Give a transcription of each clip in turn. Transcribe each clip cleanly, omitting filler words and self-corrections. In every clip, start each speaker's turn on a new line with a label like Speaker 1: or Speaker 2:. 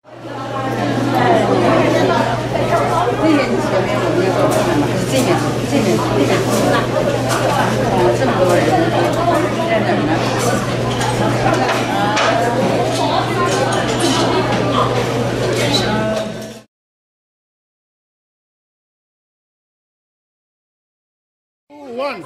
Speaker 1: 这么多人在哪儿呢？One.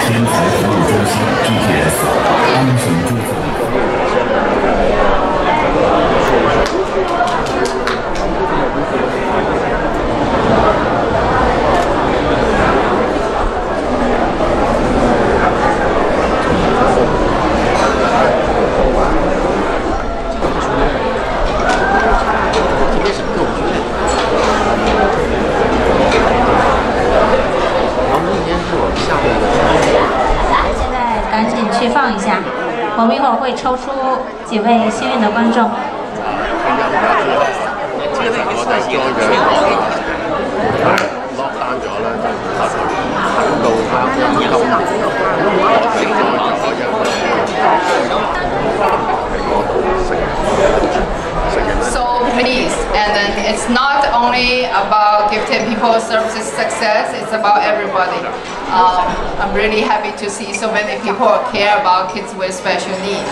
Speaker 1: 天才服务中心 GPS 安全注册。
Speaker 2: 放一下，我们一会儿会抽出几位幸运的观众。
Speaker 3: So please, and then it's not only about gifted people services success, it's about everybody. I'm really happy to see so many people care about kids with special needs.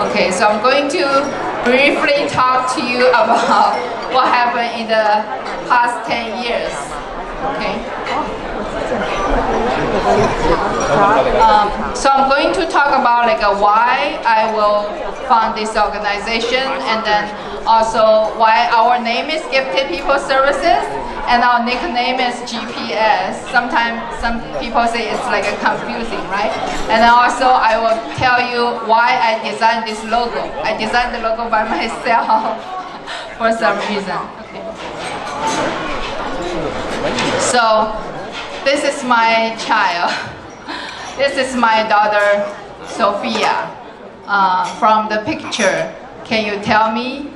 Speaker 3: Okay, so I'm going to briefly talk to you about what happened in the past 10 years. Okay. So I'm going to talk about why I will fund this organization, and then also why our name is Gifted People Services and our nickname is GPS. Sometimes some people say it's confusing, right? And then also I will tell you why I designed this logo. I designed the logo by myself for some reason. Okay. So this is my child. This is my daughter, Sophia. From the picture, can you tell me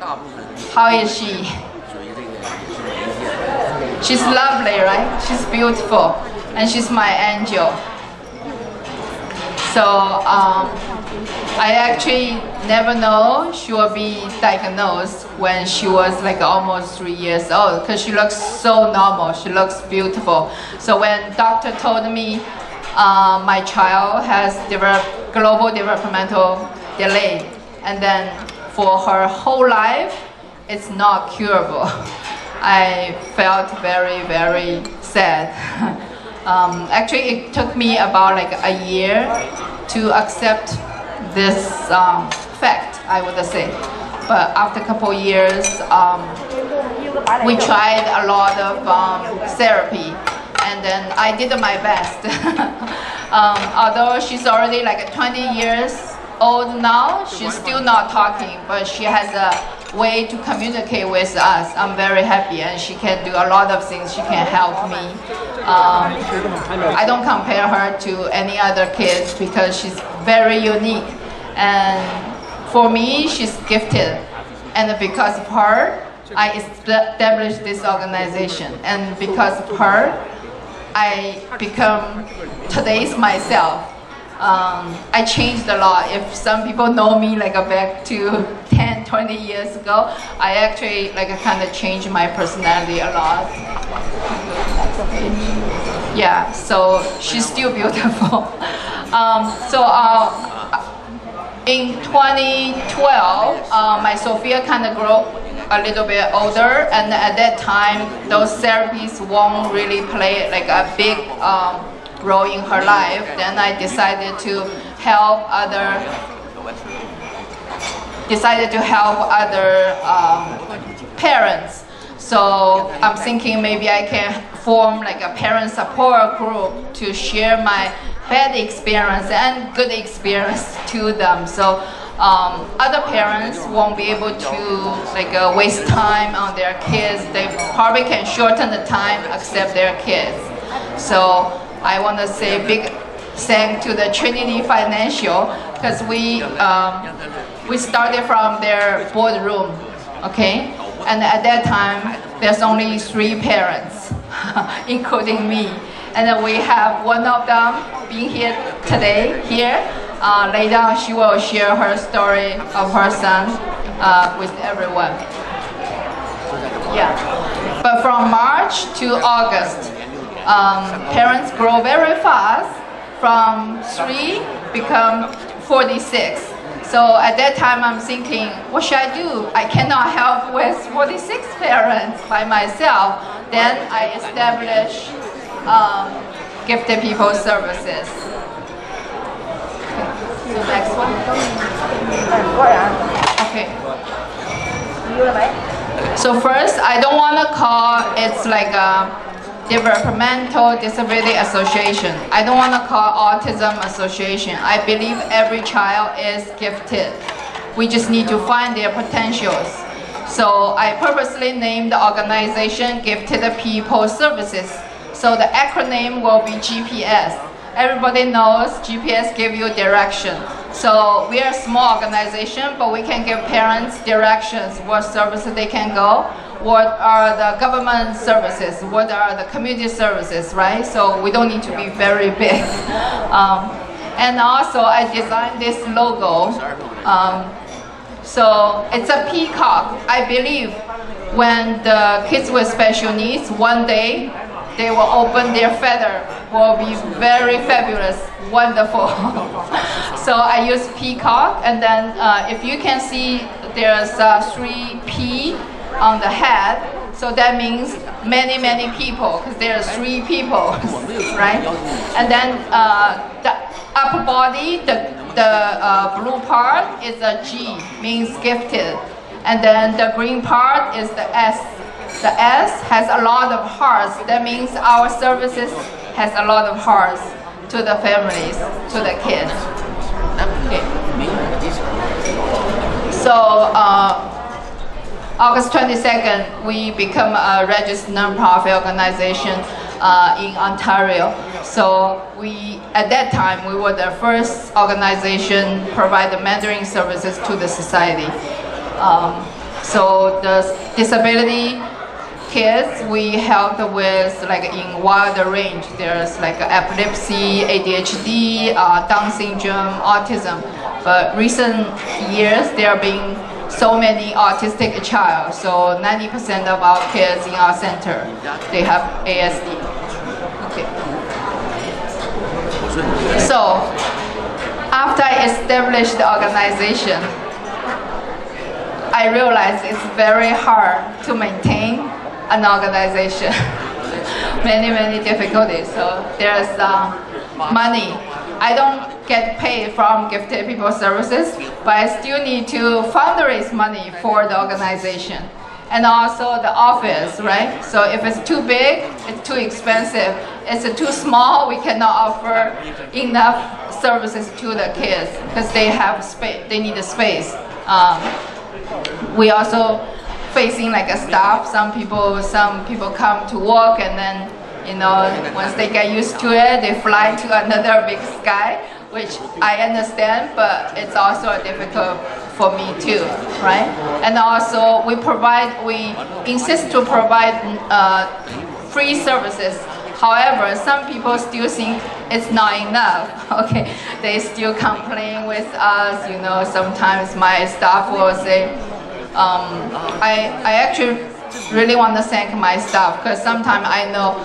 Speaker 3: how is she? She's lovely, right? She's beautiful, and she's my angel. So I actually never know she will be diagnosed when she was almost 3 years old, because she looks so normal. She looks beautiful. So when doctor told me my child has global developmental delay, and then for her whole life it's not curable, I felt very, very sad. Actually, it took me about a year to accept this fact, I would say. But after a couple years, we tried a lot of therapy, and then I did my best. Although she's already 20 years old now, she's still not talking, but she has a way to communicate with us. I'm very happy, and she can do a lot of things. She can help me. I don't compare her to any other kids because she's very unique, and for me she's gifted, and because of her I established this organization, and because of her I become today's myself. I changed a lot. If some people know me back to 10, 20 years ago, I actually kind of changed my personality a lot. That's okay. Yeah, so she's still beautiful. In 2012, my Sophia kind of grew a little bit older, and at that time, those therapies won't really play like a big role in her life. Then I decided to help other parents. So I'm thinking maybe I can form like a parent support group to share my bad experience and good experience to them. So other parents won't be able to waste time on their kids. They probably can shorten the time accept their kids. So I want to say big thanks to the Trinity Financial, because we started from their boardroom, okay? And at that time, there's only 3 parents, including me. And then we have one of them being here today, here. Later on, she will share her story of her son with everyone. Yeah. But from March to August, parents grow very fast. From 3 become 46. So at that time, I'm thinking, what should I do? I cannot help with 46 parents by myself. Then I established Gifted People Services. So next one. Okay. So first, I don't want to call it's like a Developmental Disability Association. I don't want to call Autism Association. I believe every child is gifted. We just need to find their potentials. So I purposely named the organization Gifted People Services. So the acronym will be GPS. Everybody knows GPS gives you direction. So we are a small organization, but we can give parents directions, what services they can go, what are the government services, what are the community services, right? So we don't need to be very big. And also I designed this logo. So it's a peacock. I believe when the kids with special needs, one day they will open their feather, will be very fabulous, wonderful. So I use peacock, and then if you can see there's 3P on the head, so that means many, many people, because there are 3 people, right? And then the upper body, the blue part is a G, means gifted. And then the green part is the S. The S has a lot of hearts. That means our services has a lot of hearts to the families, to the kids. Okay. So August 22nd, we become a registered nonprofit organization in Ontario. So at that time, we were the first organization provide the mentoring services to the society. So the disability kids, we helped with in wider range. There's epilepsy, ADHD, Down syndrome, autism. But recent years, there have been so many autistic child. So 90% of our kids in our center, they have ASD. Okay. So after I established the organization, I realized it's very hard to maintain an organization. many difficulties. So there's money. I don't get paid from Gifted People Services, but I still need to fundraise money for the organization. And also the office, right? So if it's too big, it's too expensive. It's too small, we cannot offer enough services to the kids because they have space. They need a space. We also facing a staff. Some people come to work and then once they get used to it, they fly to another big sky, which I understand, but it's also difficult for me too, right? And also we insist to provide free services. However, some people still think it's not enough. Okay, they still complain with us. Sometimes my staff will say, I actually really want to thank my staff because sometimes I know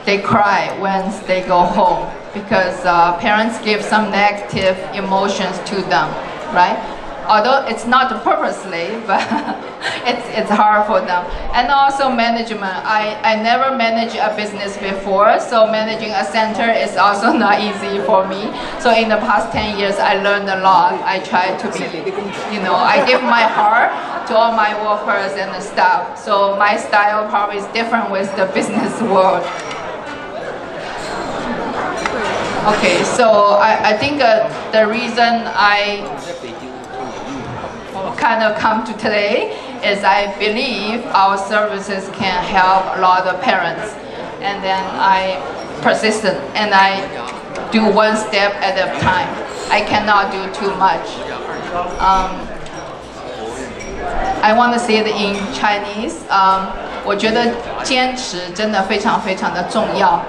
Speaker 3: they cry once they go home because parents give some negative emotions to them, right? Although it's not purposely, but it's hard for them. And also management. I never managed a business before, so managing a center is also not easy for me. So in the past 10 years, I learned a lot. I try to be, I give my heart to all my workers and the staff. So my style probably is different with the business world. Okay, so I think the reason I kind of come to today is I believe our services can help a lot of parents, and then I persistent and I do one step at a time. I cannot do too much. I want to say it in Chinese. 我觉得坚持真的非常非常的重要。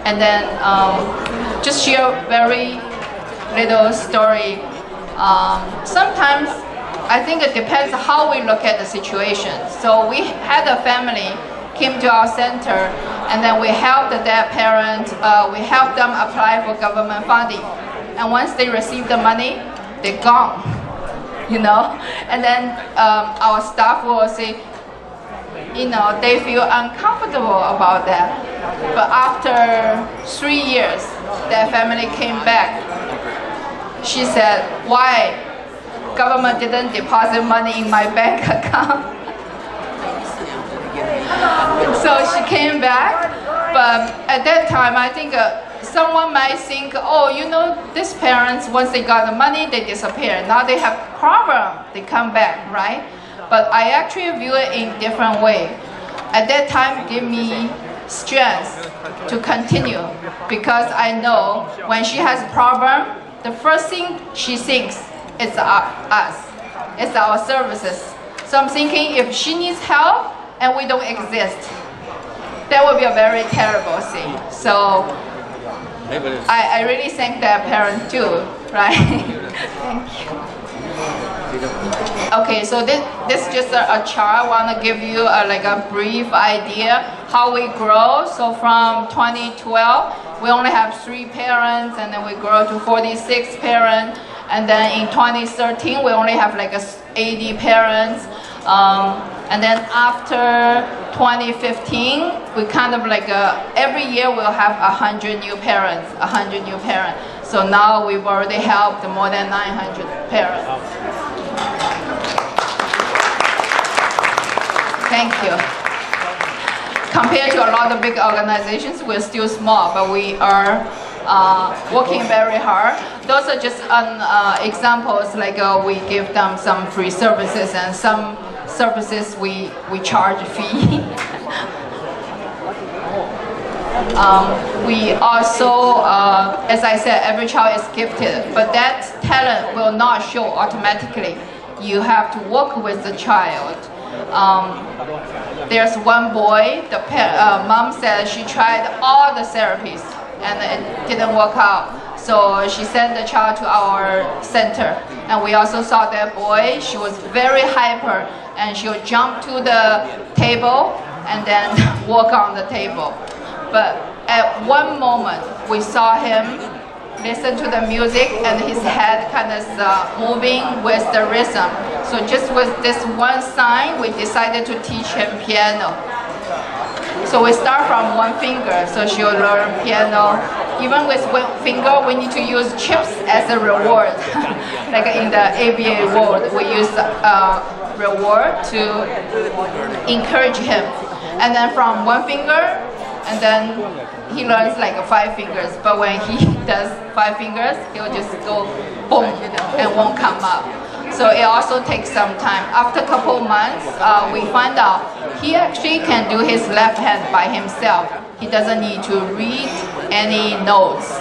Speaker 3: And then just share very little story. Sometimes I think it depends how we look at the situation. So we had a family came to our center, and then we helped that parent. We helped them apply for government funding, and once they receive the money, they're gone. And then our staff will say, they feel uncomfortable about that. But after 3 years, that family came back. She said, why government didn't deposit money in my bank account? So she came back, but at that time, I think someone might think, these parents, once they got the money, they disappear. Now they have problem, they come back, right? But I actually view it in a different way. At that time, it gave me strength to continue, because I know when she has a problem, the first thing she thinks is us. It's our services. So I'm thinking if she needs help and we don't exist, that would be a very terrible thing. So I really thank that parent too, right? Thank you. Okay, so this is just a chart. I want to give you a brief idea how we grow. So from 2012, we only have 3 parents, and then we grow to 46 parents. And then in 2013, we only have 80 parents. And then after 2015, we kind of every year we'll have 100 new parents, 100 new parents. So now we've already helped more than 900 parents. Thank you. Compared to a lot of big organizations, we're still small, but we are working very hard. Those are just examples, we give them some free services, and some services we charge fee. We also, as I said, every child is gifted, but that talent will not show automatically. You have to work with the child. There's one boy, the mom said she tried all the therapies and it didn't work out. So she sent the child to our center. And we also saw that boy, she was very hyper, and she would jump to the table and then walk on the table. But at one moment, we saw him listen to the music and his head kind of moving with the rhythm. So just with this one sign, we decided to teach him piano. So we start from one finger, so she'll learn piano. Even with one finger, we need to use chips as a reward. Like in the ABA world, we use reward to encourage him. And then from one finger, and then he learns 5 fingers. But when he does 5 fingers, he'll just go boom and won't come up. So it also takes some time. After a couple months, we find out he actually can do his left hand by himself. He doesn't need to read any notes.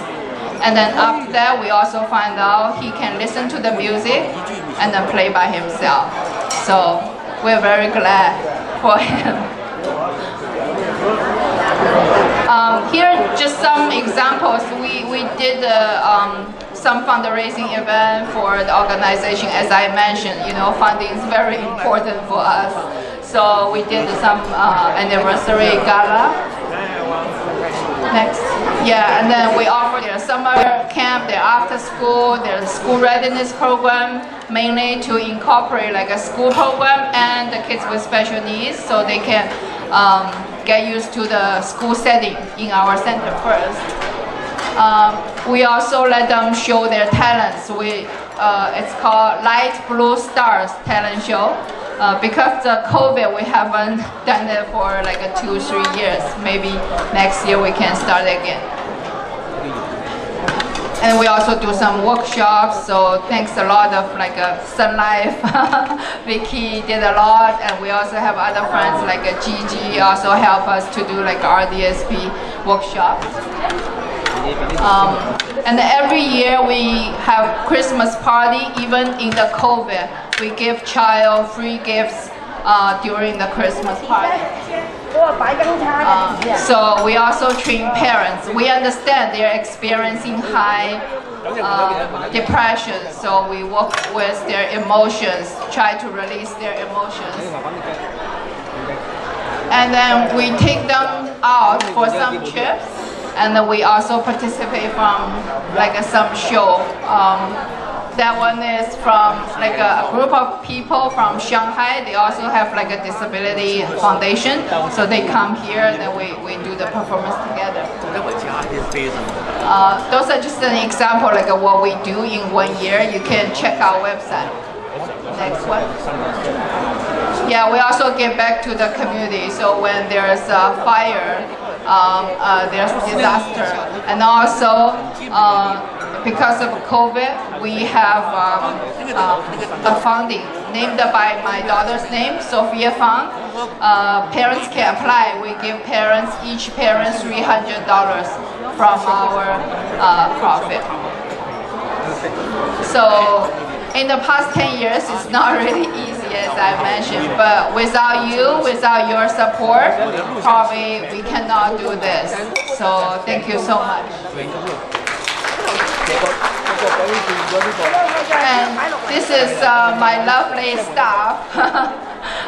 Speaker 3: And then after that, we also find out he can listen to the music and then play by himself. So we're very glad for him. Here just some examples. We did some fundraising event for the organization. As I mentioned, funding is very important for us. So we did some anniversary gala. Next. Yeah, and then we offer their summer camp, their after school, their school readiness program, mainly to incorporate like a school program and the kids with special needs so they can get used to the school setting in our center first. We also let them show their talents. It's called Light Blue Stars Talent Show. Because of COVID, we haven't done it for like 2-3 years. Maybe next year we can start again. And we also do some workshops. So thanks a lot of like Sun Life. Vicky did a lot, and we also have other friends like Gigi also help us to do like RDSP workshops. And every year we have Christmas party. Even in the COVID, we give child free gifts during the Christmas party. So we also train parents. We understand they're experiencing high depression, so we work with their emotions, try to release their emotions. And then we take them out for some trips. And then we also participate from like some show. That one is from like a group of people from Shanghai. They also have like a disability foundation. So they come here and then we do the performance together. Those are just an example like what we do in 1 year. You can check our website. Next one. Yeah, we also give back to the community. So when there's a fire, there's disaster, and also because of COVID, we have a funding named by my daughter's name, Sophia Fund. Parents can apply. We give parents, each parent $300 from our profit. So in the past 10 years, it's not really easy, as I mentioned, but without you, without your support, probably we cannot do this. So thank you so much. And this is my lovely staff.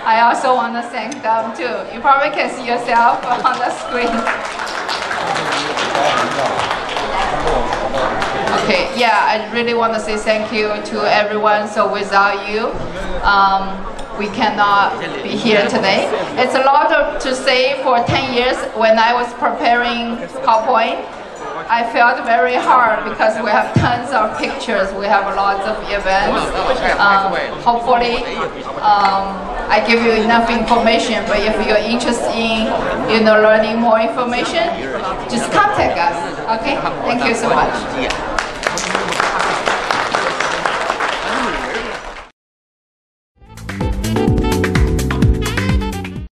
Speaker 3: I also want to thank them too. You probably can see yourself on the screen. Okay, yeah, I really want to say thank you to everyone. So without you, we cannot be here today. It's a lot to say for 10 years. When I was preparing PowerPoint, I felt very hard because we have tons of pictures. We have lots of events. Hopefully, I give you enough information. But if you're interested in learning more information, just contact us. Okay? Thank you so much.